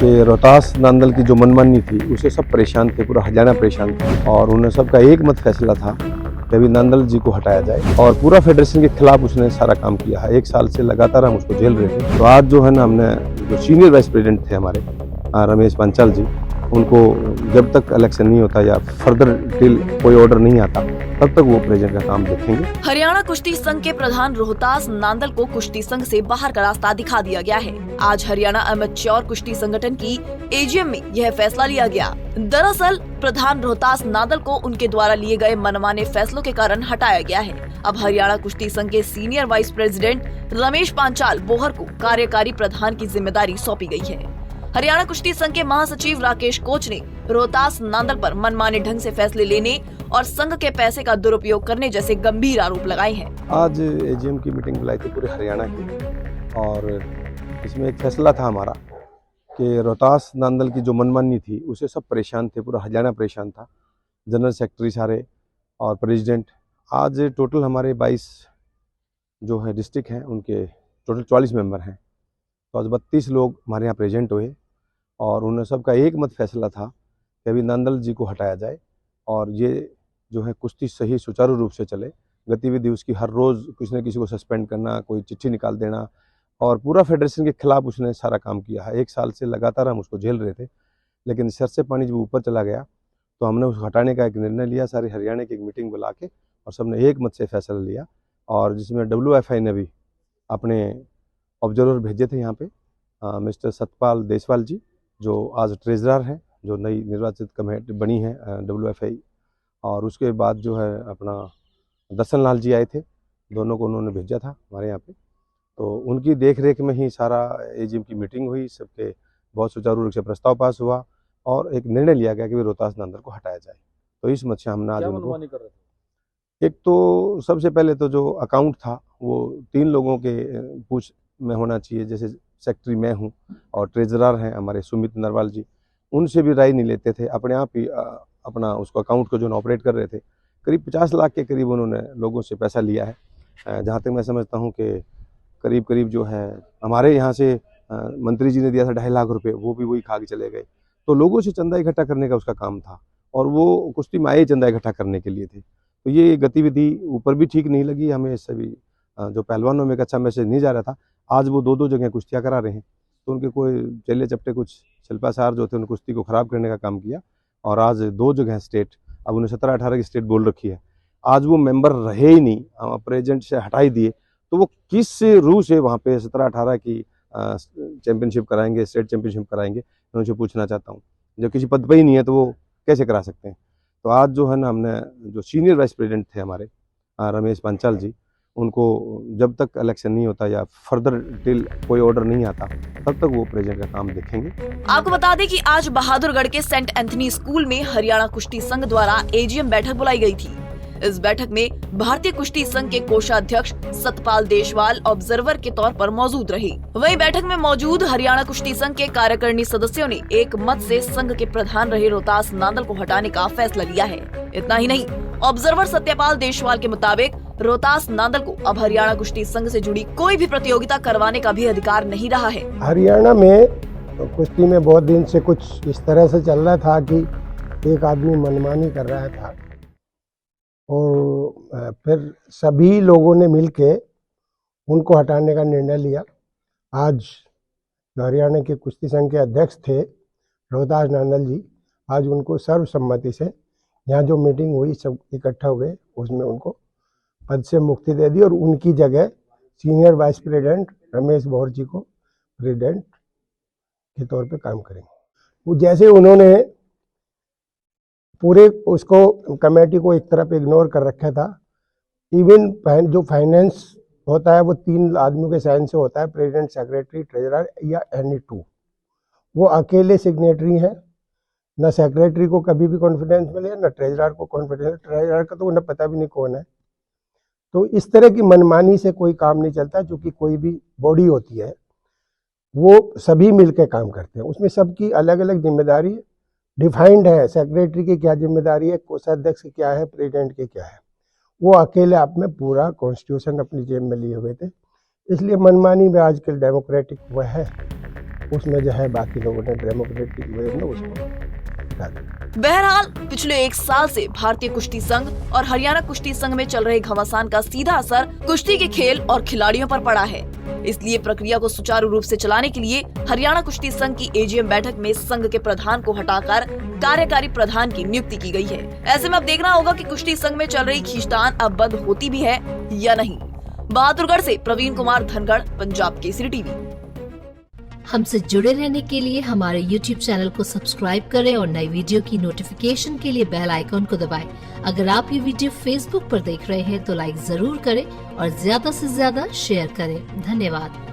कि रोहतास नांदल की जो मनमानी थी उसे सब परेशान थे, पूरा हरियाणा परेशान था और उन्हें सबका एक मत फैसला था कि अभी नांदल जी को हटाया जाए और पूरा फेडरेशन के खिलाफ उसने सारा काम किया है। 1 साल से लगातार हम उसको झेल रहे थे। तो आज जो है ना, हमने जो सीनियर वाइस प्रेसिडेंट थे हमारे रमेश पांचाल जी, उनको जब तक इलेक्शन नहीं होता या फर्दर टिल कोई ऑर्डर नहीं आता तब तक वो प्रेसिडेंट का काम देखेंगे। हरियाणा कुश्ती संघ के प्रधान रोहतास नांदल को कुश्ती संघ से बाहर का रास्ता दिखा दिया गया है। आज हरियाणा अमेच्योर कुश्ती संगठन की एजीएम में यह फैसला लिया गया। दरअसल प्रधान रोहतास नांदल को उनके द्वारा लिए गए मनमाने फैसलों के कारण हटाया गया है। अब हरियाणा कुश्ती संघ के senior vice president Ramesh Panchal Bohr को कार्यकारी प्रधान की जिम्मेदारी सौंपी गई है। हरियाणा कुश्ती संघ के महासचिव राकेश कोच ने रोहतास नांदल पर मनमाने ढंग से फैसले लेने और संघ के पैसे का दुरुपयोग करने जैसे गंभीर आरोप लगाए हैं। आज एजीएम की मीटिंग बुलाई थी पूरे हरियाणा की और इसमें एक फैसला था हमारा कि रोहतास नांदल की जो मनमानी थी उसे सब परेशान थे, पूरा हरियाणा परेशान था। जनरल सेक्रेटरी सारे और प्रेसिडेंट, आज टोटल हमारे 22 जो है डिस्ट्रिक्ट हैं, उनके टोटल 44 मेंबर हैं। तो आज 32 लोग हमारे यहाँ प्रेजेंट हुए और उन्हें सबका एक मत फैसला था कि अभी नांदल जी को हटाया जाए और ये जो है कुश्ती सही सुचारू रूप से चले। गतिविधि उसकी हर रोज़ किसी न किसी को सस्पेंड करना, कोई चिट्ठी निकाल देना और पूरा फेडरेशन के खिलाफ उसने सारा काम किया है। 1 साल से लगातार हम उसको झेल रहे थे, लेकिन सर से पानी जब ऊपर चला गया तो हमने उसको हटाने का एक निर्णय लिया। सारे हरियाणा की एक मीटिंग बुला के और सबने एक मत से फैसला लिया और जिसमें WFI ने भी अपने ऑब्जर्वर भेजे थे यहाँ पे, मिस्टर सतपाल देसवाल जी जो आज ट्रेजरर हैं, जो नई निर्वाचित कमेटी बनी है WFI, और उसके बाद जो है अपना दर्शन लाल जी आए थे, दोनों को उन्होंने भेजा था हमारे यहाँ पे। तो उनकी देख रेख में ही सारा एजीएम की मीटिंग हुई, सबके बहुत सुचारू रूप से प्रस्ताव पास हुआ और एक निर्णय लिया गया कि रोहतास नांदल को हटाया जाए। तो इस मत से हमने आज उनको कर रहे थे? एक तो सबसे पहले तो जो अकाउंट था वो 3 लोगों के पूछ में होना चाहिए, जैसे सेक्रेटरी मैं हूँ और ट्रेजरर हैं हमारे सुमित नरवाल जी, उनसे भी राय नहीं लेते थे, अपने आप ही अपना उसको अकाउंट को जो ऑपरेट कर रहे थे। करीब 50 लाख के करीब उन्होंने लोगों से पैसा लिया है। जहाँ तक मैं समझता हूँ कि करीब करीब जो है हमारे यहाँ से मंत्री जी ने दिया था 2.5 लाख रुपये, वो भी वही खा के चले गए। तो लोगों से चंदा इकट्ठा करने का उसका काम था और वो कुश्ती में आए चंदा इकट्ठा करने के लिए थे। तो ये गतिविधि ऊपर भी ठीक नहीं लगी हमें, सभी जो पहलवानों में एक अच्छा मैसेज नहीं जा रहा था। आज वो 2-2 जगह कुश्तियाँ करा रहे हैं, तो उनके कोई चेले चपटे कुछ शिल्पाचार जो थे उन कुश्ती को ख़राब करने का काम किया और आज 2 जगह स्टेट, अब उन्हें 17-18 की स्टेट बोल रखी है। आज वो मेंबर रहे ही नहीं, प्रेसिडेंट से हटा ही दिए, तो वो किस रूह से वहाँ पे 17-18 की चैम्पियनशिप कराएंगे, स्टेट चैम्पियनशिप कराएंगे, मैं उनसे पूछना चाहता हूँ। जब किसी पद पर ही नहीं है तो वो कैसे करा सकते हैं। तो आज जो है ना, हमने जो सीनियर वाइस प्रेसिडेंट थे हमारे रमेश पांचाल जी, उनको जब तक इलेक्शन नहीं होता या फर्दर टिल कोई ऑर्डर नहीं आता तब तक वो प्रेसिडेंट का काम देखेंगे। आपको बता दें कि आज बहादुरगढ़ के सेंट एंथनी स्कूल में हरियाणा कुश्ती संघ द्वारा एजीएम बैठक बुलाई गई थी। इस बैठक में भारतीय कुश्ती संघ के कोषाध्यक्ष सतपाल देसवाल ऑब्जर्वर के तौर पर मौजूद रहे। वहीं बैठक में मौजूद हरियाणा कुश्ती संघ के कार्यकारिणी सदस्यों ने एक मत से संघ के प्रधान रहे रोहतास नांदल को हटाने का फैसला लिया है। इतना ही नहीं, ऑब्जर्वर सत्यपाल देसवाल के मुताबिक रोहतास नांदल को अब हरियाणा कुश्ती संघ से जुड़ी कोई भी प्रतियोगिता करवाने का भी अधिकार नहीं रहा है। हरियाणा में कुश्ती में बहुत दिन से कुछ इस तरह से चल रहा था कि एक आदमी मनमानी कर रहा था और फिर सभी लोगों ने मिलके उनको हटाने का निर्णय लिया। आज जो हरियाणा के कुश्ती संघ के अध्यक्ष थे रोहतास नांदल जी, आज उनको सर्वसम्मति से यहाँ जो मीटिंग हुई सब इकट्ठा हुए, उसमें उनको पद से मुक्ति दे दी और उनकी जगह senior vice president Ramesh Bohar ji को प्रेसिडेंट के तौर पे काम करेंगे। वो जैसे उन्होंने पूरे उसको कमेटी को एक तरफ इग्नोर कर रखा था, इवन जो फाइनेंस होता है वो 3 आदमियों के साइन से होता है, प्रेसिडेंट, सेक्रेटरी, ट्रेजरर या एनी 2। वो अकेले सिग्नेटरी हैं, न सेक्रेटरी को कभी भी कॉन्फिडेंस मिले, न ट्रेजरर को कॉन्फिडेंस। ट्रेजरर का तो उन्हें पता भी नहीं कौन है। तो इस तरह की मनमानी से कोई काम नहीं चलता, क्योंकि कोई भी बॉडी होती है वो सभी मिलकर काम करते हैं, उसमें सबकी अलग अलग जिम्मेदारी डिफाइंड है। सेक्रेटरी की क्या जिम्मेदारी है, कोषाध्यक्ष की क्या है, प्रेसिडेंट की क्या है। वो अकेले आप में पूरा कॉन्स्टिट्यूशन अपनी जेब में लिए हुए थे, इसलिए मनमानी में आजकल डेमोक्रेटिक हुआ है। उसमें जो है बाकी लोगों ने डेमोक्रेटिक वे में उसको हटा दिया। बहरहाल पिछले 1 साल से भारतीय कुश्ती संघ और हरियाणा कुश्ती संघ में चल रहे घमासान का सीधा असर कुश्ती के खेल और खिलाड़ियों पर पड़ा है। इसलिए प्रक्रिया को सुचारू रूप से चलाने के लिए हरियाणा कुश्ती संघ की एजीएम बैठक में संघ के प्रधान को हटाकर कार्यकारी प्रधान की नियुक्ति की गई है। ऐसे में अब देखना होगा कि कुश्ती संघ में चल रही खींचतान अब बंद होती भी है या नहीं। बहादुरगढ़ से प्रवीण कुमार धनगढ़, पंजाब केसरी टीवी। हमसे जुड़े रहने के लिए हमारे YouTube चैनल को सब्सक्राइब करें और नई वीडियो की नोटिफिकेशन के लिए बेल आइकॉन को दबाएं। अगर आप ये वीडियो Facebook पर देख रहे हैं तो लाइक जरूर करें और ज्यादा से ज्यादा शेयर करें। धन्यवाद।